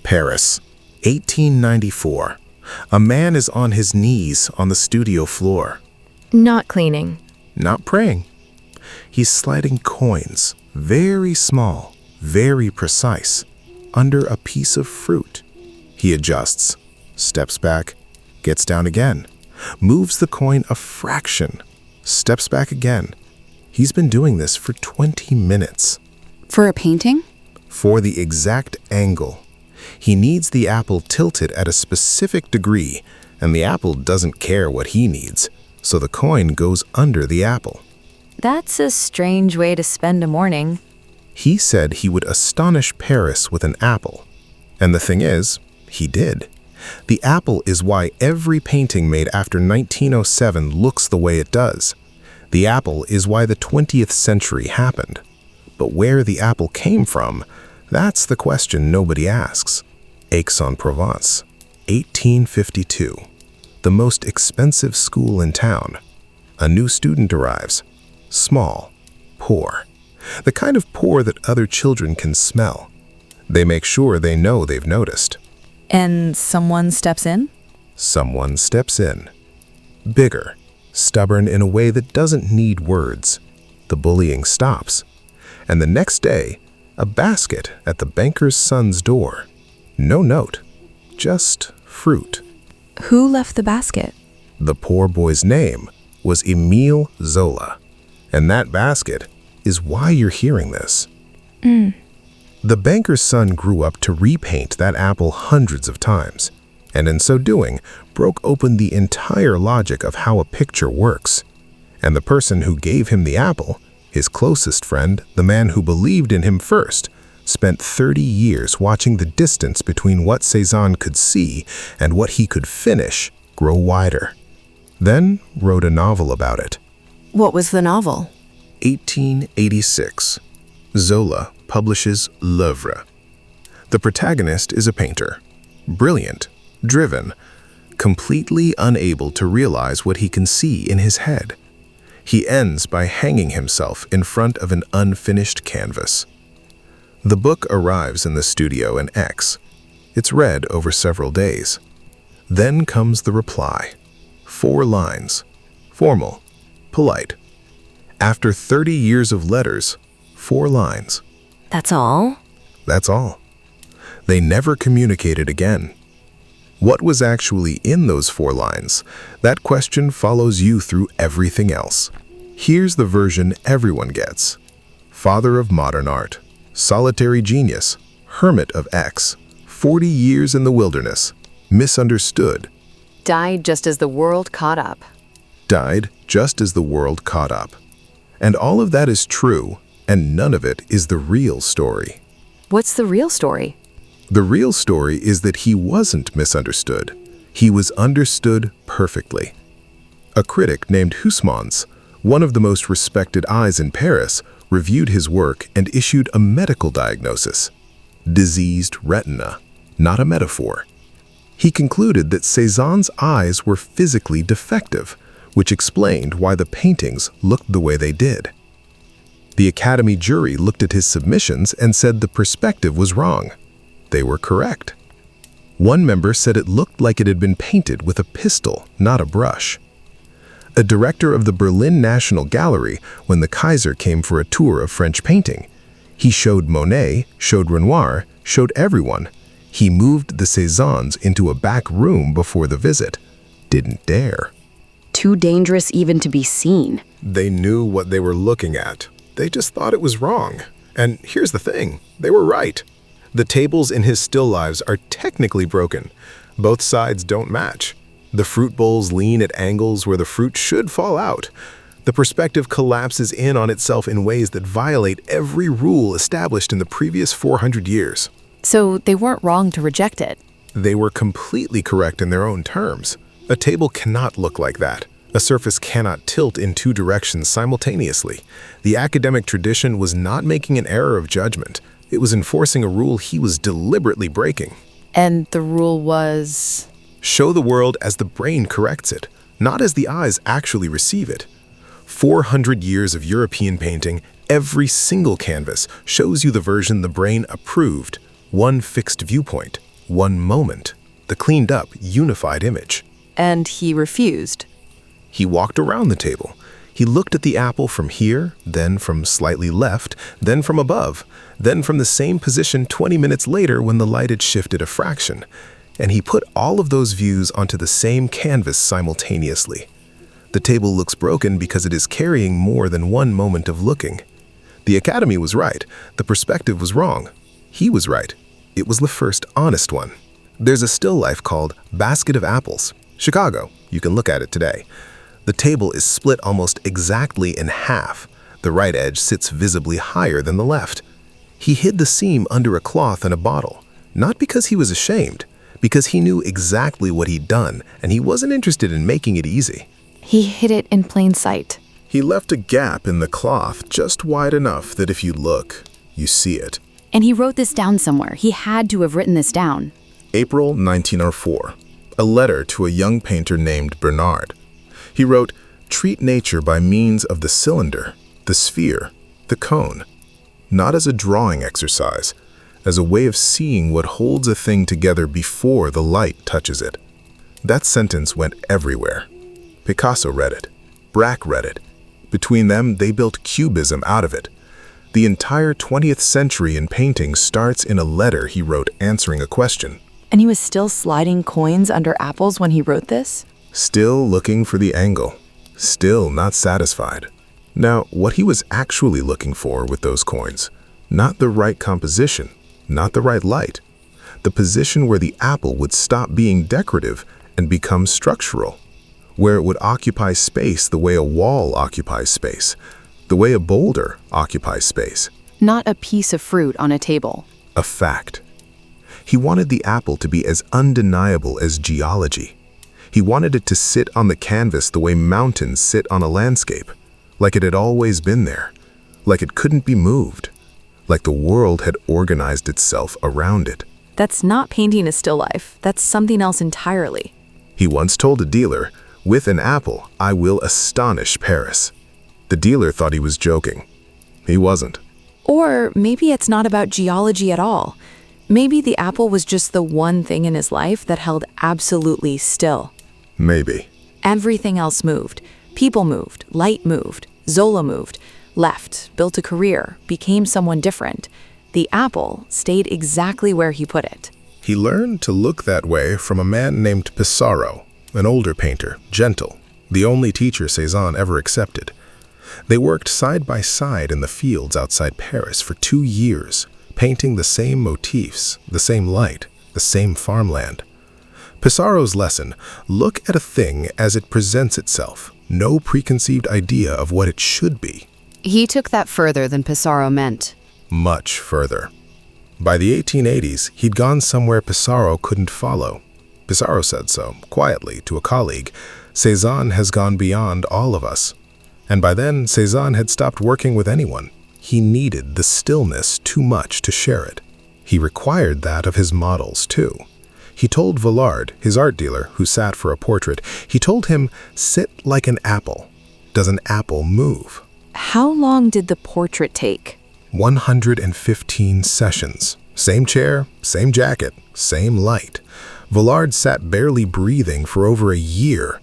Paris, 1894. A man is on his knees on the studio floor. Not cleaning. Not praying. He's sliding coins, very small, very precise, under a piece of fruit. He adjusts, steps back, gets down again, moves the coin a fraction, steps back again. He's been doing this for 20 minutes. For a painting? For the exact angle. He needs the apple tilted at a specific degree, and the apple doesn't care what he needs, so the coin goes under the apple. That's a strange way to spend a morning. He said he would astonish Paris with an apple. And the thing is, he did. The apple is why every painting made after 1907 looks the way it does. The apple is why the 20th century happened. But where the apple came from, that's the question nobody asks. Aix-en-Provence, 1852. The most expensive school in town. A new student arrives. Small, poor. The kind of poor that other children can smell. They make sure they know they've noticed. And someone steps in? Someone steps in. Bigger, stubborn in a way that doesn't need words. The bullying stops. And the next day, a basket at the banker's son's door. No note, just fruit. Who left the basket? The poor boy's name was Émile Zola. And that basket is why you're hearing this. The banker's son grew up to repaint that apple hundreds of times, and in so doing, broke open the entire logic of how a picture works. And the person who gave him the apple, his closest friend, the man who believed in him first, spent 30 years watching the distance between what Cézanne could see and what he could finish grow wider. Then wrote a novel about it. What was the novel? 1886. Zola publishes L'Œuvre. The protagonist is a painter, brilliant, driven, completely unable to realize what he can see in his head. He ends by hanging himself in front of an unfinished canvas. The book arrives in the studio in Aix. It's read over several days. Then comes the reply. 4 lines. Formal, polite. After 30 years of letters, 4 lines. That's all? That's all. They never communicated again. What was actually in those 4 lines? That question follows you through everything else. Here's the version everyone gets. Father of modern art, solitary genius, hermit of X, 40 years in the wilderness, misunderstood. Died just as the world caught up. Died just as the world caught up. And all of that is true, and none of it is the real story. What's the real story? The real story is that he wasn't misunderstood. He was understood perfectly. A critic named Huysmans, one of the most respected eyes in Paris, reviewed his work and issued a medical diagnosis. Diseased retina, not a metaphor. He concluded that Cézanne's eyes were physically defective, which explained why the paintings looked the way they did. The Academy jury looked at his submissions and said the perspective was wrong. They were correct. One member said it looked like it had been painted with a pistol, not a brush. A director of the Berlin National Gallery, when the Kaiser came for a tour of French painting, he showed Monet, showed Renoir, showed everyone. He moved the Cézannes into a back room before the visit. Didn't dare. Too dangerous even to be seen. They knew what they were looking at. They just thought it was wrong. And here's the thing, they were right. The tables in his still lives are technically broken. Both sides don't match. The fruit bowls lean at angles where the fruit should fall out. The perspective collapses in on itself in ways that violate every rule established in the previous 400 years. So they weren't wrong to reject it. They were completely correct in their own terms. A table cannot look like that. A surface cannot tilt in 2 directions simultaneously. The academic tradition was not making an error of judgment. It was enforcing a rule he was deliberately breaking. And the rule was? Show the world as the brain corrects it, not as the eyes actually receive it. 400 years of European painting, every single canvas shows you the version the brain approved. One fixed viewpoint, one moment, the cleaned-up, unified image. And he refused. He walked around the table. He looked at the apple from here, then from slightly left, then from above, then from the same position 20 minutes later when the light had shifted a fraction. And he put all of those views onto the same canvas simultaneously. The table looks broken because it is carrying more than one moment of looking. The Academy was right. The perspective was wrong. He was right. It was the first honest one. There's a still life called Basket of Apples. Chicago. You can look at it today. The table is split almost exactly in half. The right edge sits visibly higher than the left. He hid the seam under a cloth and a bottle, not because he was ashamed, because he knew exactly what he'd done, and he wasn't interested in making it easy. He hid it in plain sight. He left a gap in the cloth just wide enough that if you look, you see it. And he wrote this down somewhere. He had to have written this down. April 1904. A letter to a young painter named Bernard. He wrote, "Treat nature by means of the cylinder, the sphere, the cone, not as a drawing exercise, as a way of seeing what holds a thing together before the light touches it." That sentence went everywhere. Picasso read it. Braque read it. Between them, they built Cubism out of it. The entire 20th century in painting starts in a letter he wrote answering a question. And he was still sliding coins under apples when he wrote this? Still looking for the angle. Still not satisfied. Now, what he was actually looking for with those coins, not the right composition, not the right light, the position where the apple would stop being decorative and become structural, where it would occupy space the way a wall occupies space, the way a boulder occupies space. Not a piece of fruit on a table. A fact. He wanted the apple to be as undeniable as geology. He wanted it to sit on the canvas the way mountains sit on a landscape, like it had always been there, like it couldn't be moved, like the world had organized itself around it. That's not painting a still life. That's something else entirely. He once told a dealer, "With an apple, I will astonish Paris." The dealer thought he was joking. He wasn't. Or maybe it's not about geology at all. Maybe the apple was just the one thing in his life that held absolutely still. Maybe. Everything else moved. People moved. Light moved. Zola moved. Left. Built a career. Became someone different. The apple stayed exactly where he put it. He learned to look that way from a man named Pissarro, an older painter, gentle, the only teacher Cézanne ever accepted. They worked side by side in the fields outside Paris for 2 years, painting the same motifs, the same light, the same farmland. Pissarro's lesson: look at a thing as it presents itself, no preconceived idea of what it should be. He took that further than Pissarro meant. Much further. By the 1880s, he'd gone somewhere Pissarro couldn't follow. Pissarro said so, quietly, to a colleague. Cézanne has gone beyond all of us. And by then, Cézanne had stopped working with anyone. He needed the stillness too much to share it. He required that of his models, too. He told Vollard, his art dealer, who sat for a portrait, he told him, "Sit like an apple. Does an apple move?" How long did the portrait take? 115 sessions. Same chair, same jacket, same light. Vollard sat barely breathing for over a year.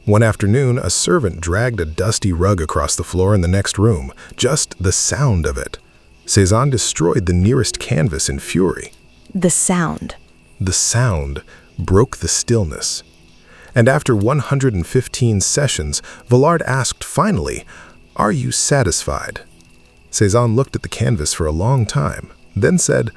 One afternoon, a servant dragged a dusty rug across the floor in the next room, just the sound of it. Cézanne destroyed the nearest canvas in fury. The sound. The sound broke the stillness. And after 115 sessions, Vollard asked finally, "Are you satisfied?" Cézanne looked at the canvas for a long time, then said,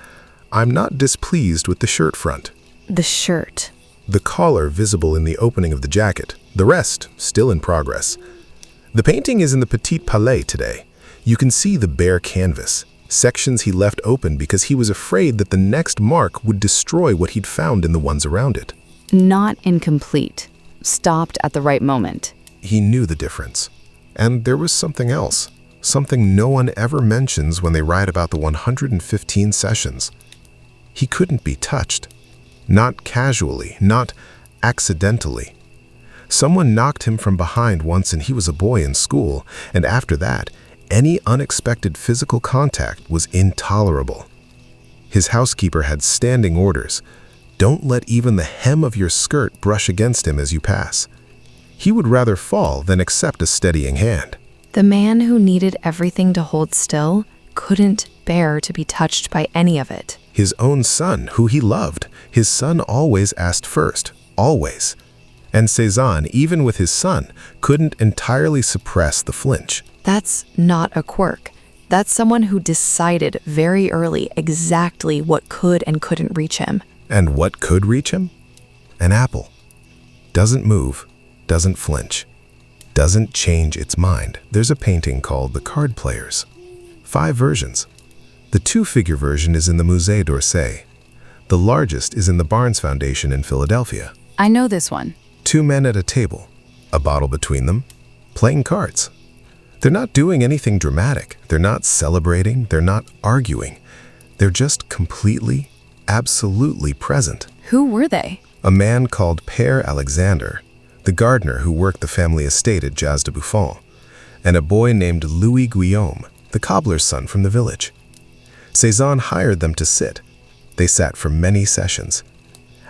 "I'm not displeased with the shirt front." The shirt. The collar visible in the opening of the jacket, the rest still in progress. The painting is in the Petit Palais today. You can see the bare canvas, sections he left open because he was afraid that the next mark would destroy what he'd found in the ones around it. Not incomplete. Stopped at the right moment. He knew the difference. And there was something else, something no one ever mentions when they write about the 115 sessions. He couldn't be touched. Not casually, not accidentally. Someone knocked him from behind once and he was a boy in school, and after that, any unexpected physical contact was intolerable. His housekeeper had standing orders. Don't let even the hem of your skirt brush against him as you pass. He would rather fall than accept a steadying hand. The man who needed everything to hold still couldn't bear to be touched by any of it. His own son, who he loved, his son always asked first, always. And Cézanne, even with his son, couldn't entirely suppress the flinch. That's not a quirk. That's someone who decided very early exactly what could and couldn't reach him. And what could reach him? An apple. Doesn't move, doesn't flinch, doesn't change its mind. There's a painting called The Card Players. 5 versions. The 2-figure version is in the Musée d'Orsay. The largest is in the Barnes Foundation in Philadelphia. I know this one. 2 men at a table, a bottle between them, playing cards. They're not doing anything dramatic. They're not celebrating. They're not arguing. They're just completely, absolutely present. Who were they? A man called Père Alexander, the gardener who worked the family estate at Jazz de Buffon, and a boy named Louis Guillaume, the cobbler's son from the village. Cézanne hired them to sit. They sat for many sessions.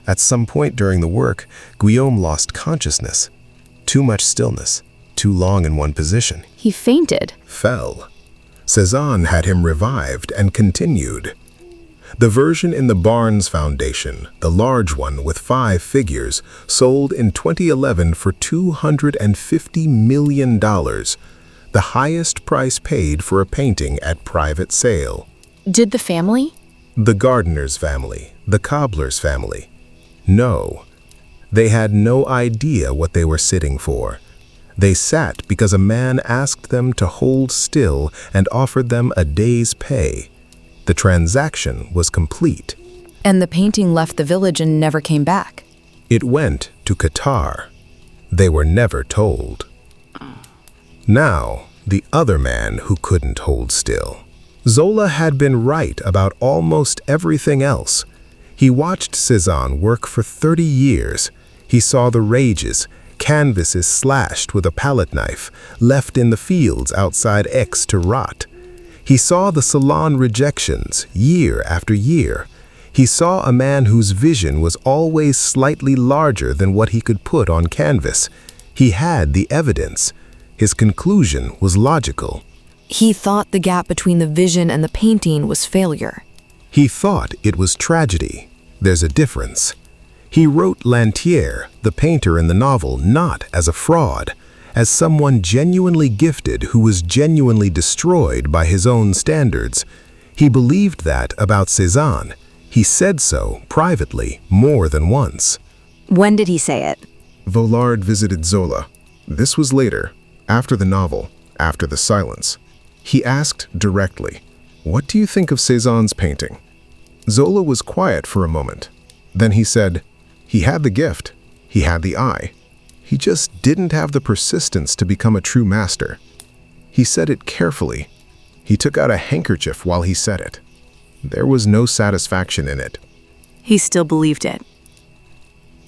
At some point during the work, Guillaume lost consciousness. Too much stillness, too long in one position. He fainted. Fell. Cézanne had him revived and continued. The version in the Barnes Foundation, the large one with 5 figures, sold in 2011 for $250 million, the highest price paid for a painting at private sale. Did the family? The gardener's family, the cobbler's family. No. They had no idea what they were sitting for. They sat because a man asked them to hold still and offered them a day's pay. The transaction was complete. And the painting left the village and never came back. It went to Qatar. They were never told. Now, the other man who couldn't hold still. Zola had been right about almost everything else. He watched Cézanne work for 30 years. He saw the rages, canvases slashed with a palette knife, left in the fields outside Aix to rot. He saw the salon rejections year after year. He saw a man whose vision was always slightly larger than what he could put on canvas. He had the evidence. His conclusion was logical. He thought the gap between the vision and the painting was failure. He thought it was tragedy. There's a difference. He wrote Lantier, the painter in the novel, not as a fraud, as someone genuinely gifted who was genuinely destroyed by his own standards. He believed that about Cézanne. He said so privately more than once. When did he say it? Vollard visited Zola. This was later, after the novel, after the silence. He asked directly, "What do you think of Cézanne's painting?" Zola was quiet for a moment. Then he said, "He had the gift. He had the eye. He just didn't have the persistence to become a true master." He said it carefully. He took out a handkerchief while he said it. There was no satisfaction in it. He still believed it.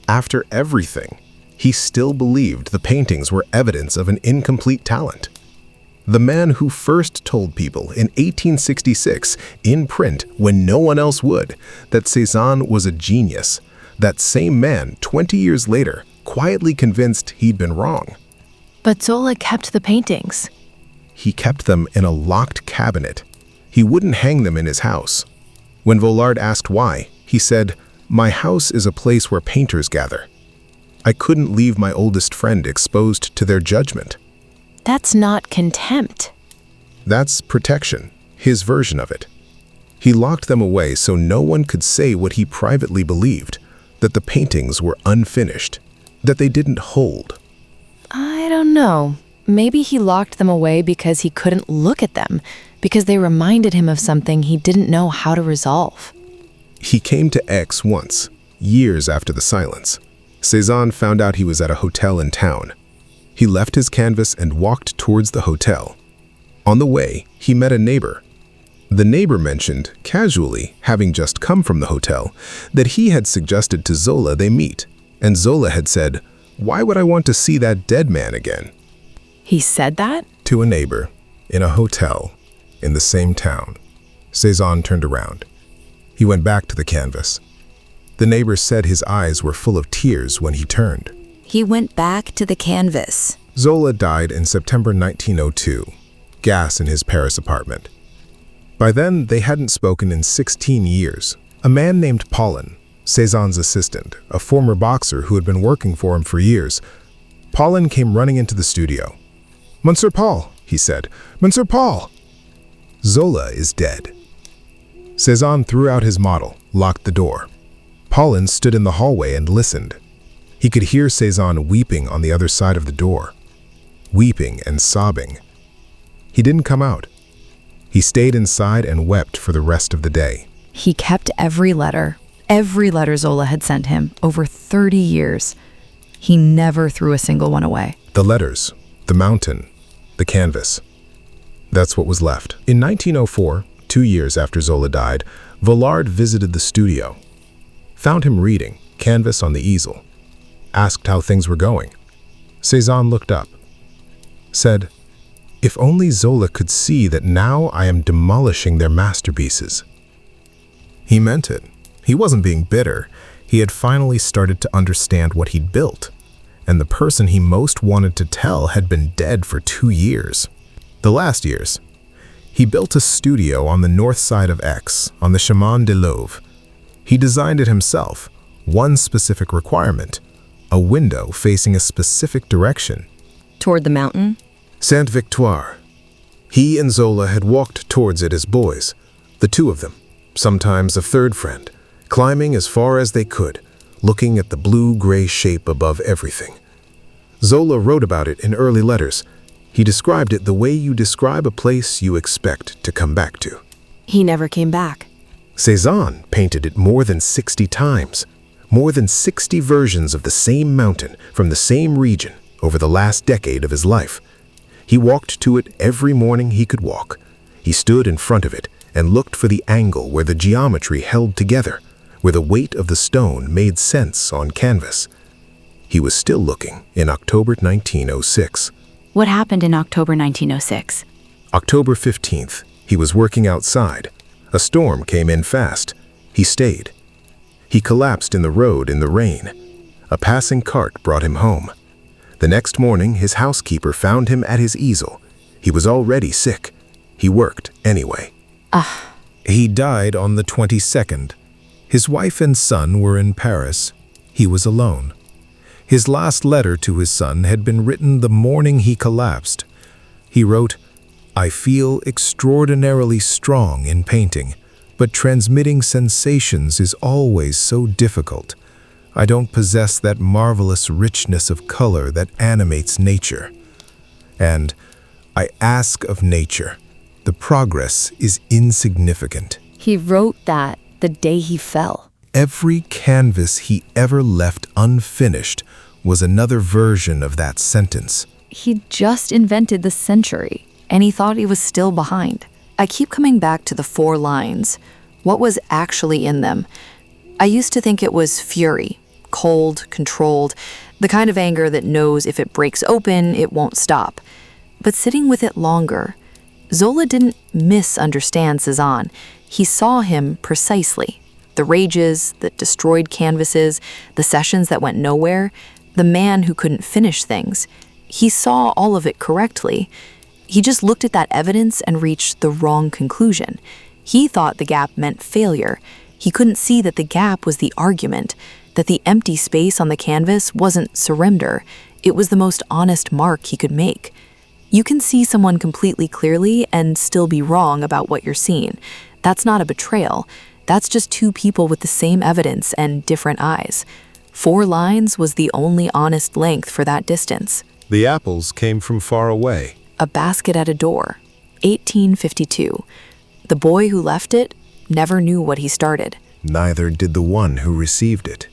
After everything, he still believed the paintings were evidence of an incomplete talent. The man who first told people in 1866, in print when no one else would, that Cézanne was a genius, that same man 20 years later quietly convinced he'd been wrong. But Zola kept the paintings. He kept them in a locked cabinet. He wouldn't hang them in his house. When Vollard asked why, he said, "My house is a place where painters gather. I couldn't leave my oldest friend exposed to their judgment." That's not contempt. That's protection, his version of it. He locked them away so no one could say what he privately believed, that the paintings were unfinished, that they didn't hold. I don't know. Maybe he locked them away because he couldn't look at them, because they reminded him of something he didn't know how to resolve. He came to Aix once, years after the silence. Cézanne found out he was at a hotel in town. He left his canvas and walked towards the hotel. On the way, he met a neighbor. The neighbor mentioned, casually, having just come from the hotel, that he had suggested to Zola they meet, and Zola had said, "Why would I want to see that dead man again?" He said that? To a neighbor, in a hotel, in the same town. Cézanne turned around. He went back to the canvas. The neighbor said his eyes were full of tears when he turned. He went back to the canvas. Zola died in September 1902, gas in his Paris apartment. By then, they hadn't spoken in 16 years. A man named Paulin, Cézanne's assistant, a former boxer who had been working for him for years, Paulin came running into the studio. "Monsieur Paul," he said, "Monsieur Paul." "Zola is dead." Cézanne threw out his model, locked the door. Paulin stood in the hallway and listened. He could hear Cézanne weeping on the other side of the door. Weeping and sobbing. He didn't come out. He stayed inside and wept for the rest of the day. He kept every letter Zola had sent him over 30 years. He never threw a single one away. The letters, the mountain, the canvas. That's what was left. In 1904, 2 years after Zola died, Vollard visited the studio. Found him reading, canvas on the easel. Asked how things were going. Cézanne looked up. Said, "If only Zola could see that now I am demolishing their masterpieces." He meant it. He wasn't being bitter. He had finally started to understand what he'd built. And the person he most wanted to tell had been dead for 2 years. The last years. He built a studio on the north side of Aix, on the Chemin de l'Auve. He designed it himself. One specific requirement. A window facing a specific direction. Toward the mountain? Sainte-Victoire. He and Zola had walked towards it as boys, the two of them, sometimes a third friend, climbing as far as they could, looking at the blue-gray shape above everything. Zola wrote about it in early letters. He described it the way you describe a place you expect to come back to. He never came back. Cézanne painted it more than 60 times, more than 60 versions of the same mountain from the same region over the last decade of his life. He walked to it every morning he could walk. He stood in front of it and looked for the angle where the geometry held together, where the weight of the stone made sense on canvas. He was still looking in October 1906. What happened in October 1906? October 15th, he was working outside. A storm came in fast. He stayed. He collapsed in the road in the rain. A passing cart brought him home. The next morning, his housekeeper found him at his easel. He was already sick. He worked anyway. He died on the 22nd. His wife and son were in Paris. He was alone. His last letter to his son had been written the morning he collapsed. He wrote, "I feel extraordinarily strong in painting, but transmitting sensations is always so difficult. I don't possess that marvelous richness of color that animates nature. And I ask of nature. The progress is insignificant." He wrote that the day he fell. Every canvas he ever left unfinished was another version of that sentence. He just invented the century, and he thought he was still behind. I keep coming back to the 4 lines. What was actually in them? I used to think it was fury, cold, controlled, the kind of anger that knows if it breaks open, it won't stop. But sitting with it longer, Zola didn't misunderstand Cézanne. He saw him precisely. The rages that destroyed canvases, the sessions that went nowhere, the man who couldn't finish things. He saw all of it correctly. He just looked at that evidence and reached the wrong conclusion. He thought the gap meant failure. He couldn't see that the gap was the argument, that the empty space on the canvas wasn't surrender. It was the most honest mark he could make. You can see someone completely clearly and still be wrong about what you're seeing. That's not a betrayal. That's just 2 people with the same evidence and different eyes. 4 lines was the only honest length for that distance. The apples came from far away. A basket at a door, 1852. The boy who left it never knew what he started. Neither did the one who received it.